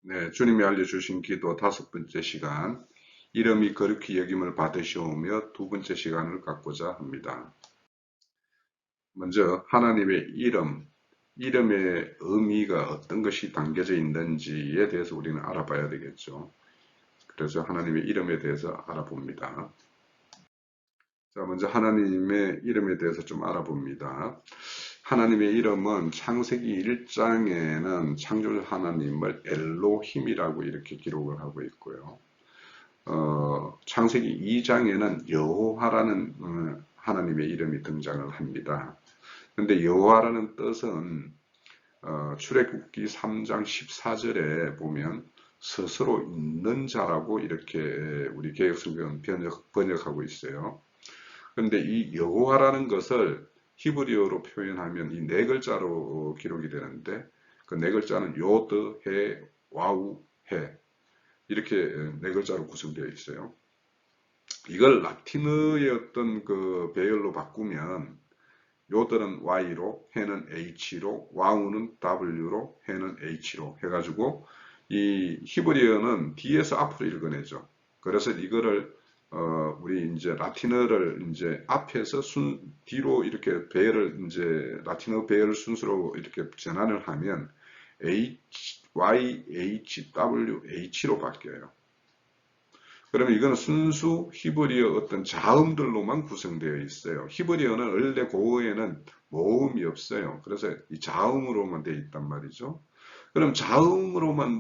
네, 주님이 알려주신 기도 다섯 번째 시간, 이름이 거룩히 여김을 받으시오며 두 번째 시간을 갖고자 합니다. 먼저 하나님의 이름의 의미가 어떤 것이 담겨져 있는지에 대해서 우리는 알아봐야 되겠죠. 그래서 하나님의 이름에 대해서 알아봅니다. 자, 먼저 하나님의 이름에 대해서 좀 알아봅니다. 하나님의 이름은 창세기 1장에는 창조주 하나님을 엘로힘이라고 이렇게 기록을 하고 있고요. 창세기 2장에는 여호와라는 하나님의 이름이 등장을 합니다. 그런데 여호와라는 뜻은 출애굽기 3장 14절에 보면 스스로 있는 자라고 이렇게 우리 개역성경은 번역하고 있어요. 그런데 이 여호와라는 것을 히브리어로 표현하면 이 네 글자로 기록이 되는데 그 네 글자는 요드, 해, 와우, 해 이렇게 네 글자로 구성되어 있어요. 이걸 라틴어의 어떤 그 배열로 바꾸면 요들은 Y로, 해는 H로, 와우는 W로, 해는 H로 해가지고 이 히브리어는 뒤에서 앞으로 읽어내죠. 그래서 이거를 우리 이제 라틴어를 이제 앞에서 뒤로 이렇게 배열을 이제 라틴어 배열 순서로 이렇게 전환을 하면 H, Y, H, W, H로 바뀌어요. 그러면 이거는 순수 히브리어 어떤 자음들로만 구성되어 있어요. 히브리어는 원래 고어에는 모음이 없어요. 그래서 이 자음으로만 되어 있단 말이죠. 그럼 자음으로만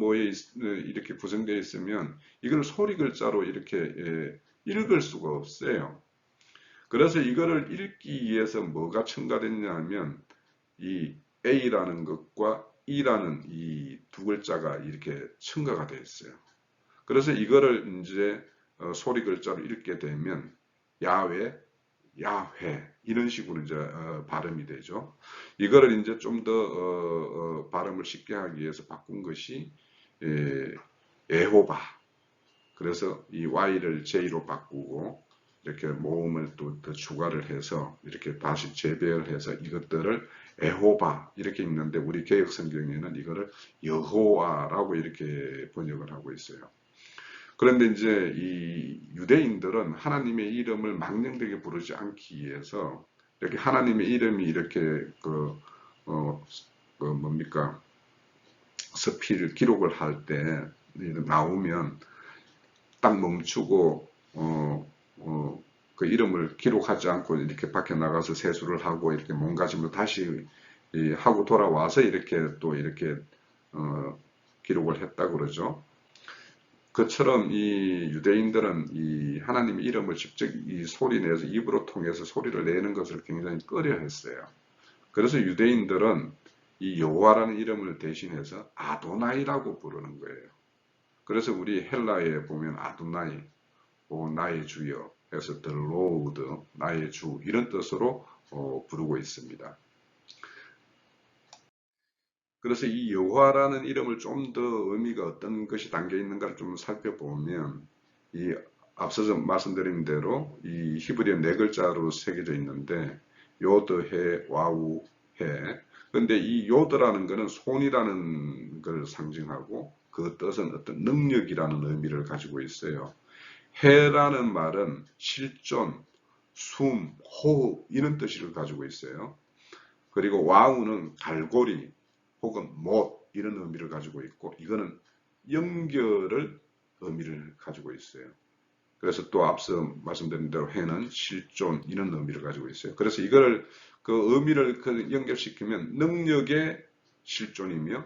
이렇게 구성되어 있으면 이걸 소리 글자로 이렇게 읽을 수가 없어요. 그래서 이거를 읽기 위해서 뭐가 첨가됐냐 하면 이 A라는 것과 E라는 이 두 글자가 이렇게 첨가가 되어 있어요. 그래서 이거를 이제 소리 글자로 읽게 되면 야외, 야회 이런 식으로 이제 발음이 되죠. 이거를 이제 좀 더 발음을 쉽게 하기 위해서 바꾼 것이 에호바. 그래서 이 Y를 J로 바꾸고 이렇게 모음을 또 더 추가를 해서 이렇게 다시 재배열해서 이것들을 에호바 이렇게 읽는데 우리 개역 성경에는 이거를 여호와라고 이렇게 번역을 하고 있어요. 그런데 이제 이 유대인들은 하나님의 이름을 망령되게 부르지 않기 위해서 이렇게 하나님의 이름이 이렇게 뭡니까 서필 기록을 할 때 나오면 딱 멈추고 그 이름을 기록하지 않고 이렇게 밖에 나가서 세수를 하고 이렇게 몸가짐을 다시 하고 돌아와서 이렇게 또 이렇게 기록을 했다 그러죠. 그처럼 이 유대인들은 이 하나님의 이름을 직접 이 소리 내서 입으로 통해서 소리를 내는 것을 굉장히 꺼려했어요. 그래서 유대인들은 이 여호와라는 이름을 대신해서 아도나이라고 부르는 거예요. 그래서 우리 헬라에 보면 아도나이, 나의 주여 해서 the Lord, 나의 주 이런 뜻으로 부르고 있습니다. 그래서 이 여호와라는 이름을 좀 더 의미가 어떤 것이 담겨 있는가를 좀 살펴보면 이 앞서서 말씀드린 대로 이 히브리어 네 글자로 새겨져 있는데 요드, 해, 와우, 해. 근데 이 요드라는 것은 손이라는 걸 상징하고 그 뜻은 어떤 능력이라는 의미를 가지고 있어요. 해라는 말은 실존, 숨, 호흡 이런 뜻을 가지고 있어요. 그리고 와우는 갈고리 혹은 못 이런 의미를 가지고 있고 이거는 연결을 의미를 가지고 있어요. 그래서 또 앞서 말씀드린 대로 해는 실존 이런 의미를 가지고 있어요. 그래서 이거를 그 의미를 연결시키면 능력의 실존이며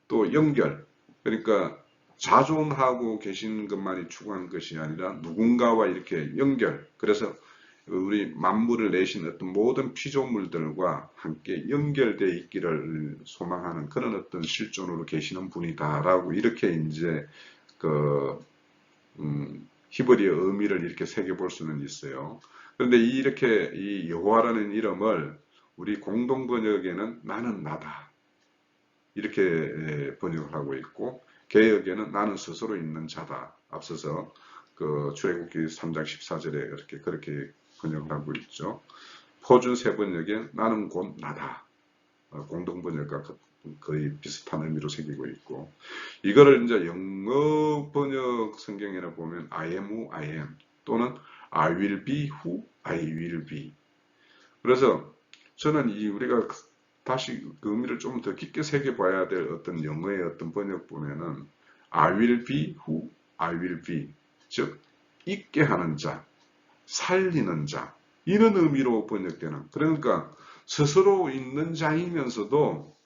또 연결 그러니까 자존하고 계신 것만이 추구한 것이 아니라 누군가와 이렇게 연결 그래서 우리 만물을 내신 어떤 모든 피조물들과 함께 연결되어 있기를 소망하는 그런 어떤 실존으로 계시는 분이다라고 이렇게 이제 그 히브리어 의미를 이렇게 새겨볼 수는 있어요. 그런데 이렇게 이 여호와라는 이름을 우리 공동 번역에는 나는 나다 이렇게 번역을 하고 있고 개역에는 나는 스스로 있는 자다. 앞서서 그 출애굽기 3장 14절에 그렇게 번역을 하고 있죠. 표준 세 번역에 나는 곧 나다. 공동 번역과 거의 비슷한 의미로 새기고 있고, 이거를 이제 영어 번역 성경에는 보면 I am who I am 또는 I will be who I will be. 그래서 저는 우리가 다시 그 의미를 좀 더 깊게 새겨봐야 될 어떤 영어의 어떤 번역 보면은 I will be who I will be, 즉 있게 하는 자, 살리는 자, 이런 의미로 번역되는, 그러니까 스스로 있는 자이면서도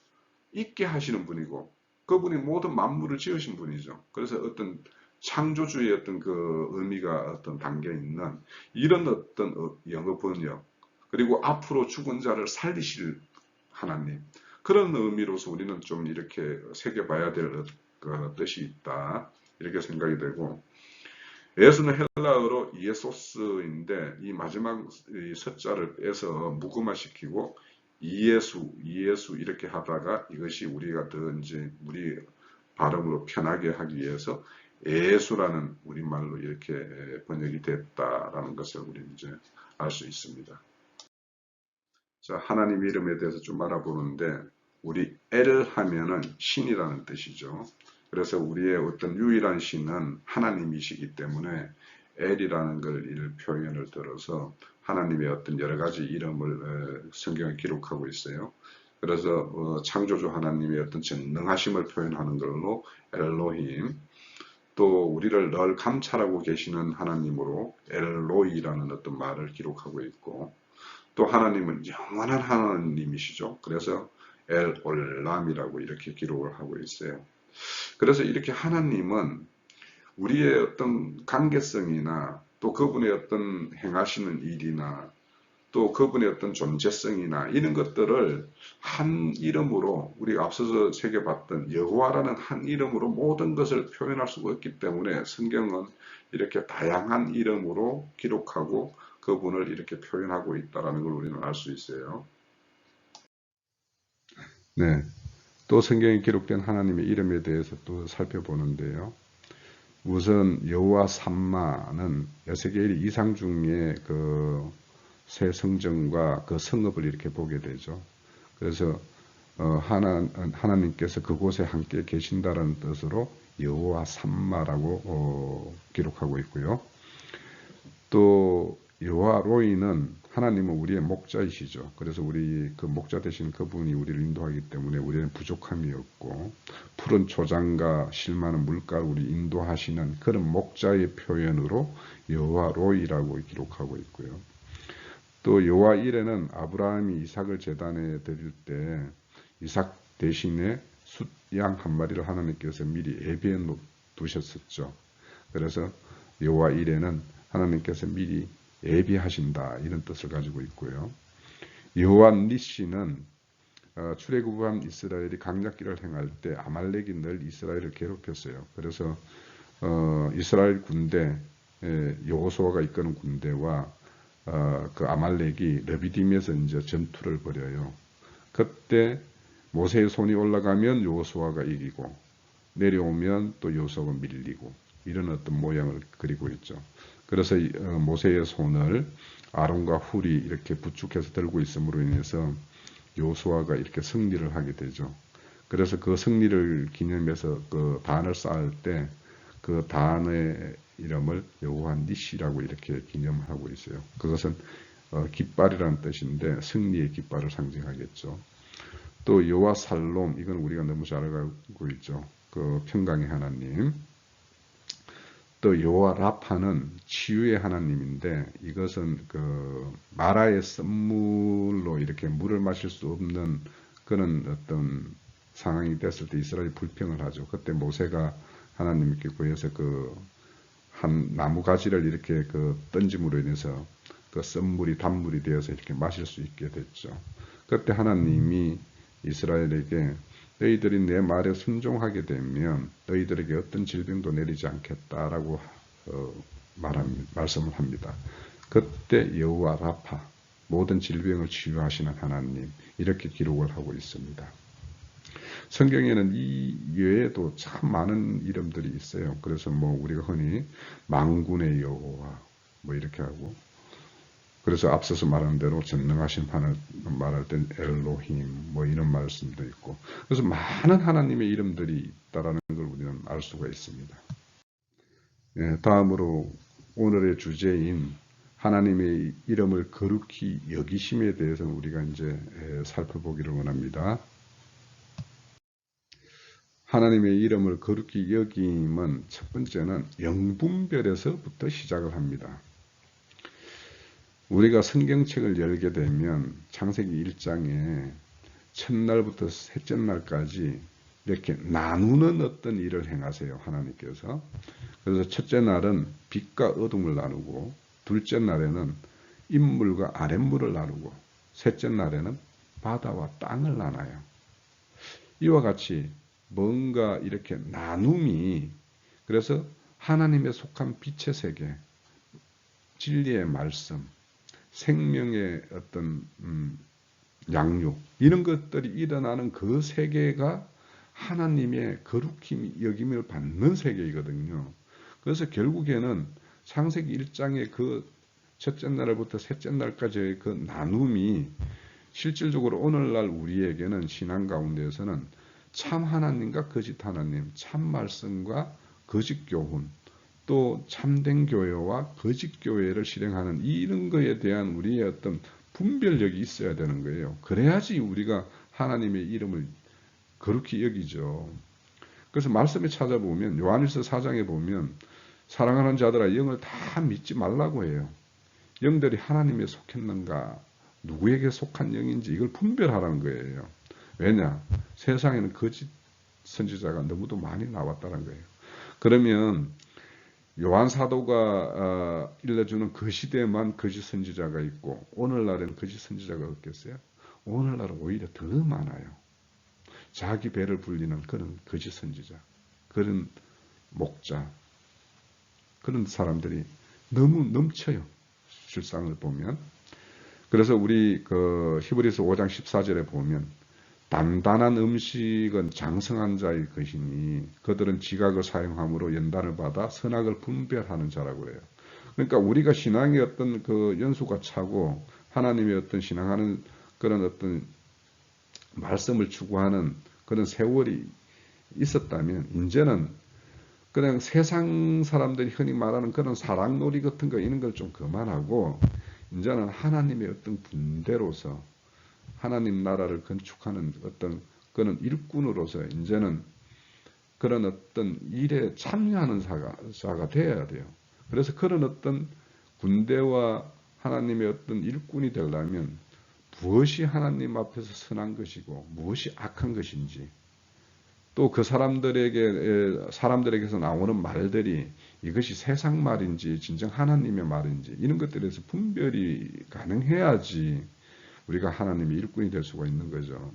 있게 하시는 분이고, 그분이 모든 만물을 지으신 분이죠. 그래서 어떤 창조주의 어떤 그 의미가 어떤 담겨 있는 이런 어떤 영어 번역, 그리고 앞으로 죽은 자를 살리실 하나님, 그런 의미로서 우리는 좀 이렇게 새겨봐야 될 뜻이 있다, 이렇게 생각이 되고, 예수는 헬라어로 이에소스인데 이 마지막 숫자를 빼서 묵음화시키고 이예수 이렇게 하다가 이것이 우리가 더 이제 우리 발음으로 편하게 하기 위해서 예수라는 우리말로 이렇게 번역이 됐다라는 것을 우리 이제 알 수 있습니다. 자, 하나님 이름에 대해서 좀 알아보는데, 우리 엘 하면은 신이라는 뜻이죠. 그래서 우리의 어떤 유일한 신은 하나님이시기 때문에 엘이라는 걸 표현을 들어서 하나님의 어떤 여러 가지 이름을 성경에 기록하고 있어요. 그래서 창조주 하나님의 어떤 전능하심을 표현하는 걸로 엘로힘, 또 우리를 늘 감찰하고 계시는 하나님으로 엘로이라는 어떤 말을 기록하고 있고, 또 하나님은 영원한 하나님이시죠. 그래서 엘 올람이라고 이렇게 기록을 하고 있어요. 그래서 이렇게 하나님은 우리의 어떤 관계성이나 또 그분의 어떤 행하시는 일이나 또 그분의 어떤 존재성이나 이런 것들을 한 이름으로, 우리가 앞서서 새겨봤던 여호와라는 한 이름으로 모든 것을 표현할 수가 없기 때문에 성경은 이렇게 다양한 이름으로 기록하고 그분을 이렇게 표현하고 있다는 걸 우리는 알 수 있어요. 네. 또 성경에 기록된 하나님의 이름에 대해서 또 살펴보는데요. 우선 여호와 삼마는 에스겔 이상 중에 그 새 성전과 그 성읍을 이렇게 보게 되죠. 그래서 하나님께서 그곳에 함께 계신다는 뜻으로 여호와 삼마라고 기록하고 있고요. 또 여호와 로이는 하나님은 우리의 목자이시죠. 그래서 우리 그 목자 되신 그분이 우리를 인도하기 때문에 우리는 부족함이 없고, 푸른 초장과 실만한 물가를 우리 인도하시는 그런 목자의 표현으로 여호와 로이라고 기록하고 있고요. 또 여호와 일에는 아브라함이 이삭을 제단에 드릴 때 이삭 대신에 숫양 한 마리를 하나님께서 미리 예비해 두셨었죠. 그래서 여호와 일에는 하나님께서 미리 예비하신다, 이런 뜻을 가지고 있고요. 여호와 니시는 출애굽한 이스라엘이 강약길을 행할 때 아말렉이 늘 이스라엘을 괴롭혔어요. 그래서 이스라엘 군대, 여호수아가 이끄는 군대와 그 아말렉이 르비딤에서 이제 전투를 벌여요. 그때 모세의 손이 올라가면 여호수아가 이기고 내려오면 또 여호수아가 밀리고, 이런 어떤 모양을 그리고 있죠. 그래서 모세의 손을 아론과 훌이 이렇게 부축해서 들고 있음으로 인해서 여호수아가 이렇게 승리를 하게 되죠. 그래서 그 승리를 기념해서 그 단을 쌓을 때 그 단의 이름을 여호와 니시라고 이렇게 기념하고 있어요. 그것은 깃발이라는 뜻인데 승리의 깃발을 상징하겠죠. 또 여호와 살롬, 이건 우리가 너무 잘 알고 있죠. 그 평강의 하나님. 또 여호와 라파는 치유의 하나님인데, 이것은 그 마라의 썸물로 이렇게 물을 마실 수 없는 그런 어떤 상황이 됐을 때 이스라엘이 불평을 하죠. 그때 모세가 하나님께 구해서 그 한 나무 가지를 이렇게 그 던짐으로 인해서 그 썸물이 단물이 되어서 이렇게 마실 수 있게 됐죠. 그때 하나님이 이스라엘에게 너희들이 내 말에 순종하게 되면 너희들에게 어떤 질병도 내리지 않겠다라고 말씀을 합니다. 그때 여호와 라파, 모든 질병을 치유하시는 하나님, 이렇게 기록을 하고 있습니다. 성경에는 이 외에도 참 많은 이름들이 있어요. 그래서 뭐 우리가 흔히 만군의 여호와 뭐 이렇게 하고, 그래서 앞서서 말한 대로 전능하신 하나님 말할 땐 엘로힘 뭐 이런 말씀도 있고, 그래서 많은 하나님의 이름들이 있다라는 걸 우리는 알 수가 있습니다. 예, 다음으로 오늘의 주제인 하나님의 이름을 거룩히 여기심에 대해서 우리가 이제 살펴보기를 원합니다. 하나님의 이름을 거룩히 여김은 첫 번째는 영분별에서부터 시작을 합니다. 우리가 성경책을 열게 되면 창세기 1장에 첫날부터 셋째 날까지 이렇게 나누는 어떤 일을 행하세요, 하나님께서. 그래서 첫째 날은 빛과 어둠을 나누고, 둘째 날에는 인물과 아랫물을 나누고, 셋째 날에는 바다와 땅을 나눠요. 이와 같이 뭔가 이렇게 나눔이, 그래서 하나님의 속한 빛의 세계, 진리의 말씀, 생명의 어떤 양육, 이런 것들이 일어나는 그 세계가 하나님의 거룩히 여김을 받는 세계이거든요. 그래서 결국에는 창세기 1장의 그 첫째 날부터 셋째 날까지의 그 나눔이 실질적으로 오늘날 우리에게는 신앙 가운데에서는 참 하나님과 거짓 하나님, 참 말씀과 거짓 교훈, 또 참된 교회와 거짓 교회를 실행하는 이런 거에 대한 우리의 어떤 분별력이 있어야 되는 거예요. 그래야지 우리가 하나님의 이름을 거룩히 여기죠. 그래서 말씀에 찾아보면 요한일서 4장에 보면 사랑하는 자들아 영을 다 믿지 말라고 해요. 영들이 하나님에 속했는가, 누구에게 속한 영인지 이걸 분별하라는 거예요. 왜냐? 세상에는 거짓 선지자가 너무도 많이 나왔다는 거예요. 그러면 요한 사도가 일러주는 그 시대에만 거짓 선지자가 있고 오늘날에는 거짓 선지자가 없겠어요? 오늘날은 오히려 더 많아요. 자기 배를 불리는 그런 거짓 선지자, 그런 목자, 그런 사람들이 너무 넘쳐요. 실상을 보면. 그래서 우리 그 히브리서 5장 14절에 보면 단단한 음식은 장성한 자의 것이니 그들은 지각을 사용함으로 연단을 받아 선악을 분별하는 자라고 그래요. 그러니까 우리가 신앙의 어떤 그 연수가 차고 하나님의 어떤 신앙하는 그런 어떤 말씀을 추구하는 그런 세월이 있었다면 이제는 그냥 세상 사람들이 흔히 말하는 그런 사랑놀이 같은 거 이런 걸 좀 그만하고 이제는 하나님의 어떤 군대로서 하나님 나라를 건축하는 어떤 그런 일꾼으로서 이제는 그런 어떤 일에 참여하는 자가 되어야 돼요. 그래서 그런 어떤 군대와 하나님의 어떤 일꾼이 되려면 무엇이 하나님 앞에서 선한 것이고 무엇이 악한 것인지, 또 그 사람들에게서 나오는 말들이 이것이 세상 말인지 진정 하나님의 말인지 이런 것들에서 분별이 가능해야지 우리가 하나님의 일꾼이 될 수가 있는 거죠.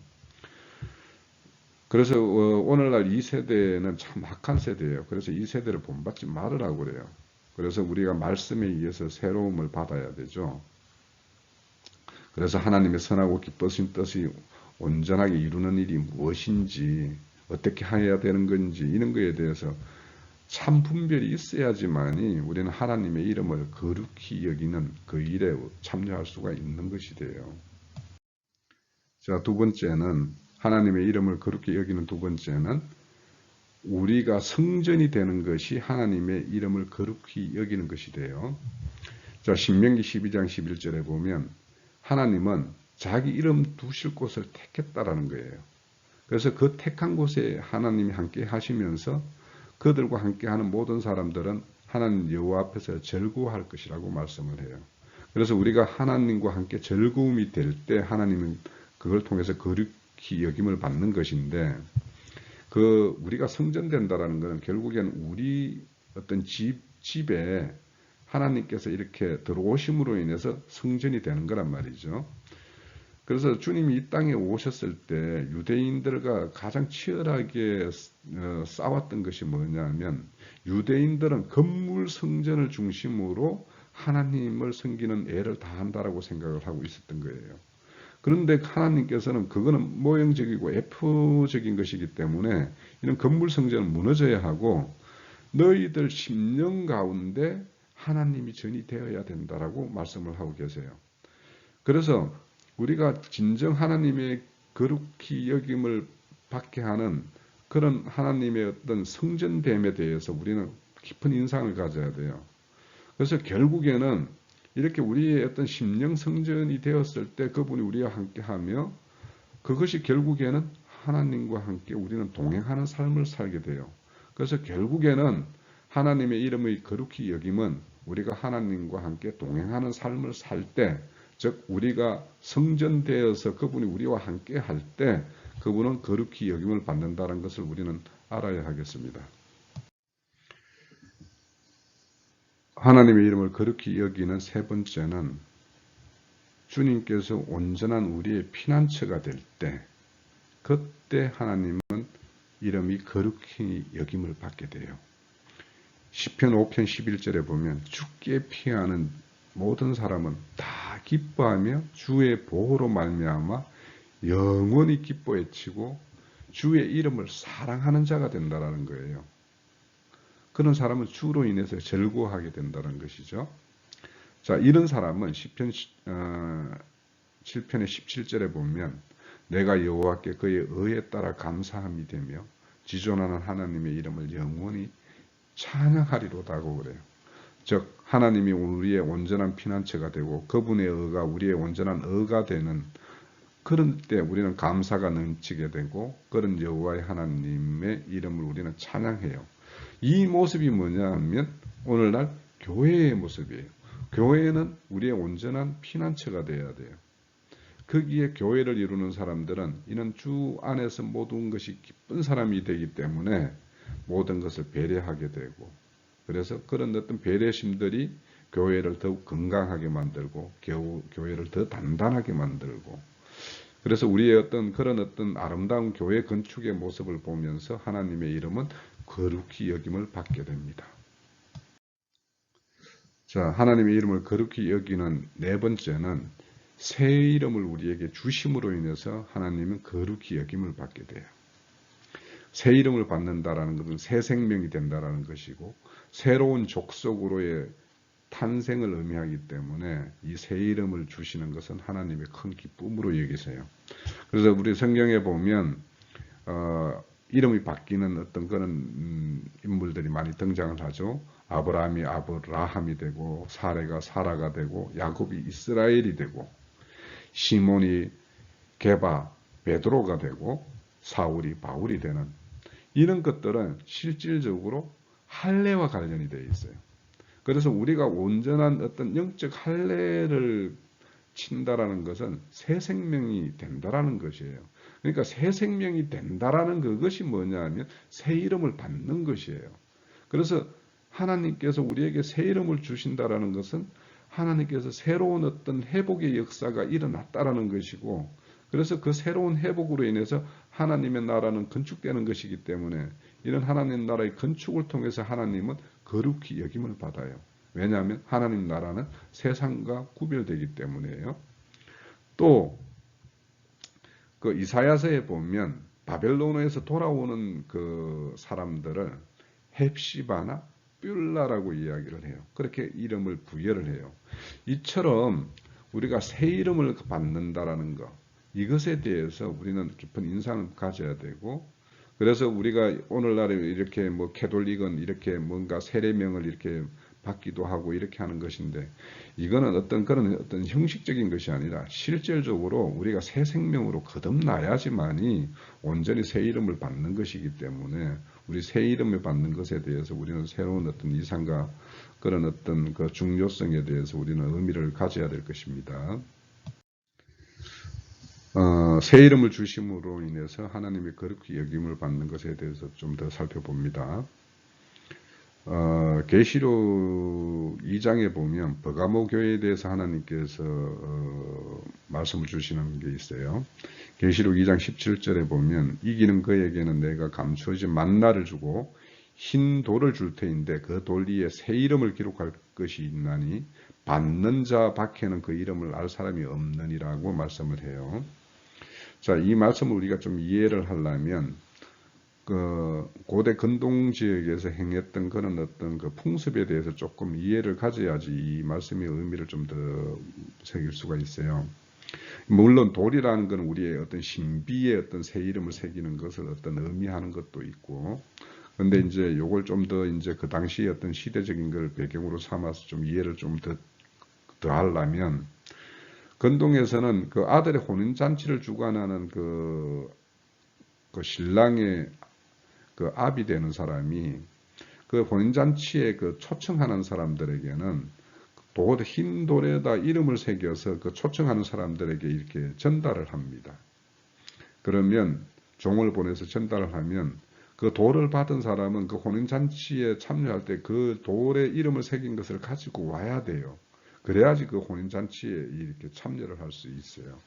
그래서 오늘날 이 세대는 참 악한 세대예요. 그래서 이 세대를 본받지 말으라고 그래요. 그래서 우리가 말씀에 의해서 새로움을 받아야 되죠. 그래서 하나님의 선하고 기쁘신 뜻이 온전하게 이루는 일이 무엇인지, 어떻게 해야 되는 건지 이런 거에 대해서 참 분별이 있어야지만이 우리는 하나님의 이름을 거룩히 여기는 그 일에 참여할 수가 있는 것이 돼요. 자, 두 번째는 하나님의 이름을 거룩히 여기는 두 번째는 우리가 성전이 되는 것이 하나님의 이름을 거룩히 여기는 것이 돼요. 자, 신명기 12장 11절에 보면 하나님은 자기 이름 두실 곳을 택했다라는 거예요. 그래서 그 택한 곳에 하나님이 함께 하시면서 그들과 함께 하는 모든 사람들은 하나님 여호와 앞에서 즐거워할 것이라고 말씀을 해요. 그래서 우리가 하나님과 함께 즐거움이 될 때 하나님은 그걸 통해서 거룩히 여김을 받는 것인데, 그 우리가 성전된다라는 것은 결국엔 우리 어떤 집에 하나님께서 이렇게 들어오심으로 인해서 성전이 되는 거란 말이죠. 그래서 주님이 이 땅에 오셨을 때 유대인들과 가장 치열하게 싸웠던 것이 뭐냐면, 유대인들은 건물 성전을 중심으로 하나님을 섬기는 애를 다한다라고 생각을 하고 있었던 거예요. 그런데 하나님께서는 그거는 모형적이고 F적인 것이기 때문에 이런 건물 성전은 무너져야 하고 너희들 심령 가운데 하나님이 전이 되어야 된다라고 말씀을 하고 계세요. 그래서 우리가 진정 하나님의 거룩히 여김을 받게 하는 그런 하나님의 어떤 성전됨에 대해서 우리는 깊은 인상을 가져야 돼요. 그래서 결국에는 이렇게 우리의 어떤 심령 성전이 되었을 때 그분이 우리와 함께 하며 그것이 결국에는 하나님과 함께 우리는 동행하는 삶을 살게 돼요. 그래서 결국에는 하나님의 이름의 거룩히 여김은 우리가 하나님과 함께 동행하는 삶을 살 때, 즉 우리가 성전되어서 그분이 우리와 함께 할 때 그분은 거룩히 여김을 받는다는 것을 우리는 알아야 하겠습니다. 하나님의 이름을 거룩히 여기는 세 번째는 주님께서 온전한 우리의 피난처가 될 때, 그때 하나님은 이름이 거룩히 여김을 받게 돼요. 시편 5편 11절에 보면 주께 피하는 모든 사람은 다 기뻐하며 주의 보호로 말미암아 영원히 기뻐 외치고 주의 이름을 사랑하는 자가 된다라는 거예요. 그런 사람은 주로 인해서 즐거워하게 된다는 것이죠. 자, 이런 사람은 시편 7편의 17절에 보면 내가 여호와께 그의 의에 따라 감사함이 되며 지존하는 하나님의 이름을 영원히 찬양하리로다고 그래요. 즉 하나님이 우리의 온전한 피난처가 되고 그분의 의가 우리의 온전한 의가 되는 그런 때 우리는 감사가 넘치게 되고 그런 여호와의 하나님의 이름을 우리는 찬양해요. 이 모습이 뭐냐 하면 오늘날 교회의 모습이에요. 교회는 우리의 온전한 피난처가 되어야 돼요. 거기에 교회를 이루는 사람들은 이는 주 안에서 모든 것이 기쁜 사람이 되기 때문에 모든 것을 배려하게 되고, 그래서 그런 어떤 배려심들이 교회를 더욱 건강하게 만들고 교회를 더 단단하게 만들고, 그래서 우리의 어떤 그런 어떤 아름다운 교회 건축의 모습을 보면서 하나님의 이름은 거룩히 여김을 받게 됩니다. 자, 하나님의 이름을 거룩히 여기는 네 번째는 새 이름을 우리에게 주심으로 인해서 하나님은 거룩히 여김을 받게 돼요. 새 이름을 받는다라는 것은 새 생명이 된다라는 것이고 새로운 족속으로의 탄생을 의미하기 때문에 이 새 이름을 주시는 것은 하나님의 큰 기쁨으로 여기세요. 그래서 우리 성경에 보면 이름이 바뀌는 어떤 그런 인물들이 많이 등장을 하죠. 아브라함이 아브라함이 되고 사레가 사라가 되고 야곱이 이스라엘이 되고 시몬이 게바 베드로가 되고 사울이 바울이 되는 이런 것들은 실질적으로 할례와 관련이 되어 있어요. 그래서 우리가 온전한 어떤 영적 할례를 친다라는 것은 새 생명이 된다라는 것이에요. 그러니까 새 생명이 된다라는 그것이 뭐냐 하면 새 이름을 받는 것이에요. 그래서 하나님께서 우리에게 새 이름을 주신다라는 것은 하나님께서 새로운 어떤 회복의 역사가 일어났다라는 것이고, 그래서 그 새로운 회복으로 인해서 하나님의 나라는 건축되는 것이기 때문에 이런 하나님 나라의 건축을 통해서 하나님은 거룩히 여김을 받아요. 왜냐하면 하나님 나라는 세상과 구별되기 때문이에요. 또 그 이사야서에 보면 바벨론에서 돌아오는 그 사람들을 헵시바나 뷸라라고 이야기를 해요. 그렇게 이름을 부여를 해요. 이처럼 우리가 새 이름을 받는다라는 것, 이것에 대해서 우리는 깊은 인상을 가져야 되고, 그래서 우리가 오늘날에 이렇게 뭐 캐톨릭은 이렇게 뭔가 세례명을 이렇게 받기도 하고 이렇게 하는 것인데, 이거는 어떤 그런 어떤 형식적인 것이 아니라 실질적으로 우리가 새 생명으로 거듭나야지만이 온전히 새 이름을 받는 것이기 때문에 우리 새 이름을 받는 것에 대해서 우리는 새로운 어떤 이상과 그런 어떤 그 중요성에 대해서 우리는 의미를 가져야 될 것입니다. 새 이름을 주심으로 인해서 하나님의 거룩히 여김을 받는 것에 대해서 좀 더 살펴봅니다. 계시록 2장에 보면 버가모 교회에 대해서 하나님께서 말씀을 주시는 게 있어요. 계시록 2장 17절에 보면 이기는 그에게는 내가 감추어진 만나를 주고 흰 돌을 줄 터인데 그 돌 위에 새 이름을 기록할 것이 있나니 받는 자 밖에는 그 이름을 알 사람이 없느니라고 말씀을 해요. 자, 이 말씀을 우리가 좀 이해를 하려면 그 고대 근동 지역에서 행했던 그런 어떤 그 풍습에 대해서 조금 이해를 가져야지 이 말씀의 의미를 좀 더 새길 수가 있어요. 물론 돌이라는 건 우리의 어떤 신비의 어떤 새 이름을 새기는 것을 어떤 의미하는 것도 있고, 근데 이제 요걸 좀 더 이제 그 당시의 어떤 시대적인 걸 배경으로 삼아서 좀 이해를 좀 더 하려면, 근동에서는 그 아들의 혼인잔치를 주관하는 그 신랑의 그 아비 되는 사람이 그 혼인잔치에 그 초청하는 사람들에게는 흰 돌에다 이름을 새겨서 그 초청하는 사람들에게 이렇게 전달을 합니다. 그러면 종을 보내서 전달을 하면 그 돌을 받은 사람은 그 혼인잔치에 참여할 때 그 돌에 이름을 새긴 것을 가지고 와야 돼요. 그래야지 그 혼인잔치에 이렇게 참여를 할 수 있어요.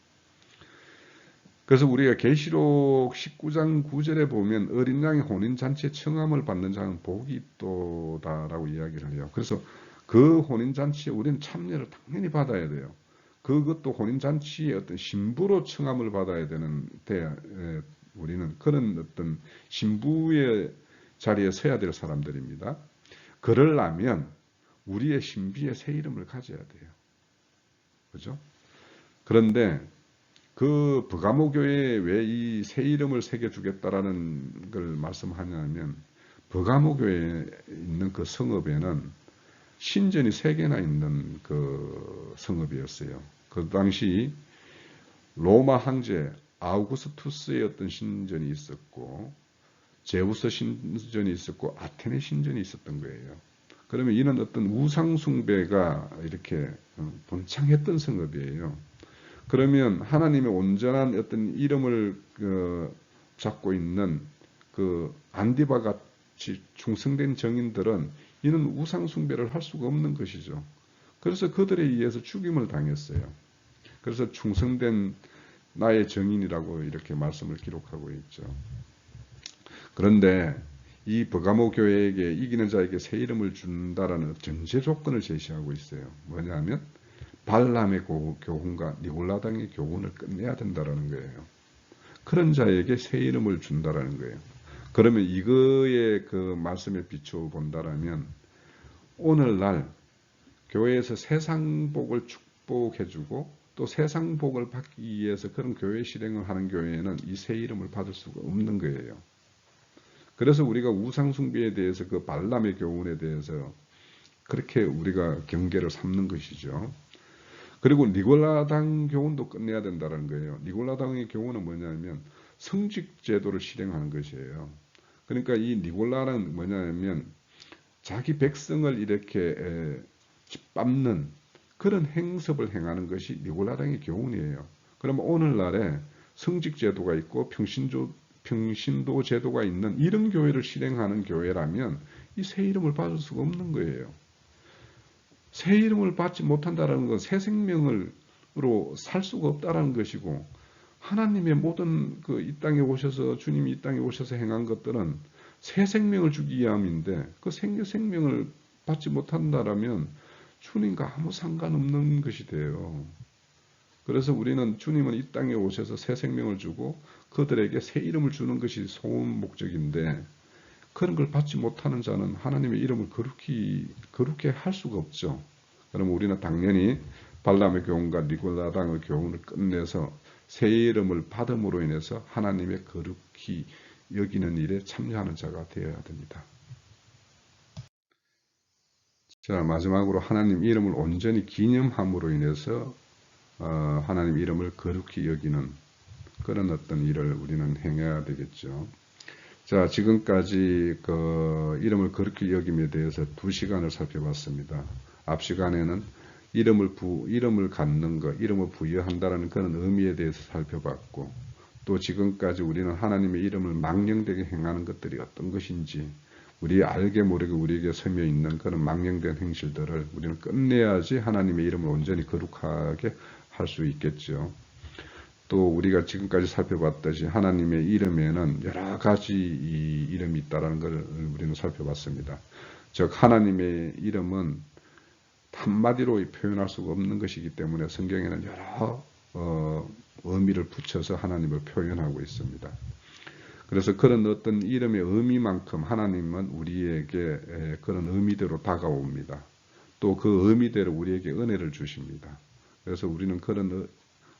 그래서 우리가 계시록 19장 9절에 보면 어린 양의 혼인잔치에 청함을 받는 자는 복이 있도다라고 이야기를 해요. 그래서 그 혼인잔치에 우리는 참여를 당연히 받아야 돼요. 그것도 혼인잔치의 어떤 신부로 청함을 받아야 되는데, 우리는 그런 어떤 신부의 자리에 서야 될 사람들입니다. 그러려면 우리의 신비의 새 이름을 가져야 돼요. 그죠? 그런데 그 버가모 교회에 왜 이 새 이름을 새겨주겠다라는 걸 말씀하냐면, 버가모 교회에 있는 그 성읍에는 신전이 3개나 있는 그 성읍이었어요. 그 당시 로마 황제 아우구스투스의 어떤 신전이 있었고, 제우스 신전이 있었고, 아테네 신전이 있었던 거예요. 그러면 이는 어떤 우상숭배가 이렇게 번창했던 성읍이에요. 그러면 하나님의 온전한 어떤 이름을 잡고 있는 그 안디바 같이 충성된 정인들은 이는 우상숭배를 할 수가 없는 것이죠. 그래서 그들에 의해서 죽임을 당했어요. 그래서 충성된 나의 정인이라고 이렇게 말씀을 기록하고 있죠. 그런데 이 버가모 교회에게 이기는 자에게 새 이름을 준다라는 전제 조건을 제시하고 있어요. 뭐냐면 발람의 교훈과 니골라당의 교훈을 끝내야 된다라는 거예요. 그런 자에게 새 이름을 준다라는 거예요. 그러면 이거의 그 말씀에 비추어 본다라면 오늘날 교회에서 세상복을 축복해주고 또 세상복을 받기 위해서 그런 교회 실행을 하는 교회에는 이 새 이름을 받을 수가 없는 거예요. 그래서 우리가 우상숭배에 대해서 그 발람의 교훈에 대해서 그렇게 우리가 경계를 삼는 것이죠. 그리고 니골라당 교훈도 끝내야 된다는 거예요. 니골라당의 교훈은 뭐냐면 성직 제도를 실행하는 것이에요. 그러니까 이 니골라는 뭐냐면 자기 백성을 이렇게 짓밟는 그런 행습을 행하는 것이 니골라당의 교훈이에요. 그러면 오늘날에 성직 제도가 있고 평신도 제도가 있는 이런 교회를 실행하는 교회라면 이 새 이름을 받을 수가 없는 거예요. 새 이름을 받지 못한다는 건 새 생명으로 살 수가 없다는 것이고, 하나님의 모든 그 이 땅에 오셔서 주님이 이 땅에 오셔서 행한 것들은 새 생명을 주기 위함인데 그 생명을 받지 못한다라면 주님과 아무 상관없는 것이 돼요. 그래서 우리는 주님은 이 땅에 오셔서 새 생명을 주고 그들에게 새 이름을 주는 것이 소원 목적인데, 그런 걸 받지 못하는 자는 하나님의 이름을 거룩히 할 수가 없죠. 그럼 우리는 당연히 발람의 교훈과 니골라당의 교훈을 끝내서 새 이름을 받음으로 인해서 하나님의 거룩히 여기는 일에 참여하는 자가 되어야 됩니다. 자, 마지막으로 하나님 이름을 온전히 기념함으로 인해서 하나님 이름을 거룩히 여기는 그런 어떤 일을 우리는 행해야 되겠죠. 자, 지금까지 그 이름을 거룩히 여김에 대해서 2시간을 살펴봤습니다. 앞 시간에는 이름을 갖는 것, 이름을 부여한다는 그런 의미에 대해서 살펴봤고, 또 지금까지 우리는 하나님의 이름을 망령되게 행하는 것들이 어떤 것인지, 우리 알게 모르게 우리에게 서며 있는 그런 망령된 행실들을 우리는 끝내야지 하나님의 이름을 온전히 거룩하게 할 수 있겠죠. 또 우리가 지금까지 살펴봤듯이 하나님의 이름에는 여러 가지 이름이 있다는 것을 우리는 살펴봤습니다. 즉 하나님의 이름은 한마디로 표현할 수가 없는 것이기 때문에 성경에는 여러 의미를 붙여서 하나님을 표현하고 있습니다. 그래서 그런 어떤 이름의 의미만큼 하나님은 우리에게 그런 의미대로 다가옵니다. 또 그 의미대로 우리에게 은혜를 주십니다. 그래서 우리는 그런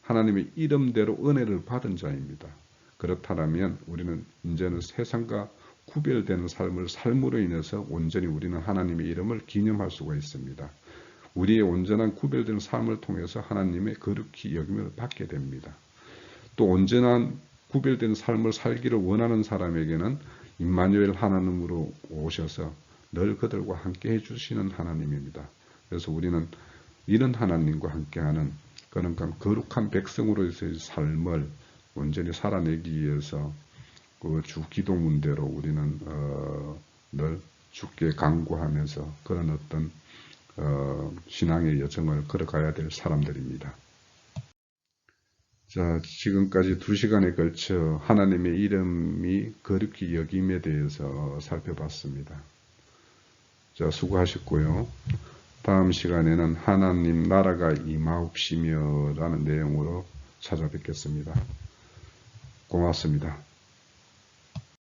하나님의 이름대로 은혜를 받은 자입니다. 그렇다면 우리는 이제는 세상과 구별되는 삶을 삶으로 인해서 온전히 우리는 하나님의 이름을 기념할 수가 있습니다. 우리의 온전한 구별된 삶을 통해서 하나님의 거룩히 여김을 받게 됩니다. 또 온전한 구별된 삶을 살기를 원하는 사람에게는 임마누엘 하나님으로 오셔서 늘 그들과 함께 해주시는 하나님입니다. 그래서 우리는 이런 하나님과 함께하는 그러니까 거룩한 백성으로서의 삶을 온전히 살아내기 위해서 그 주 기도문대로 우리는 늘 주께 간구하면서 그런 어떤 신앙의 여정을 걸어가야 될 사람들입니다. 자, 지금까지 2시간에 걸쳐 하나님의 이름이 거룩히 여김에 대해서 살펴봤습니다. 자, 수고하셨고요. 다음 시간에는 하나님 나라가 임하옵시며 라는 내용으로 찾아뵙겠습니다. 고맙습니다.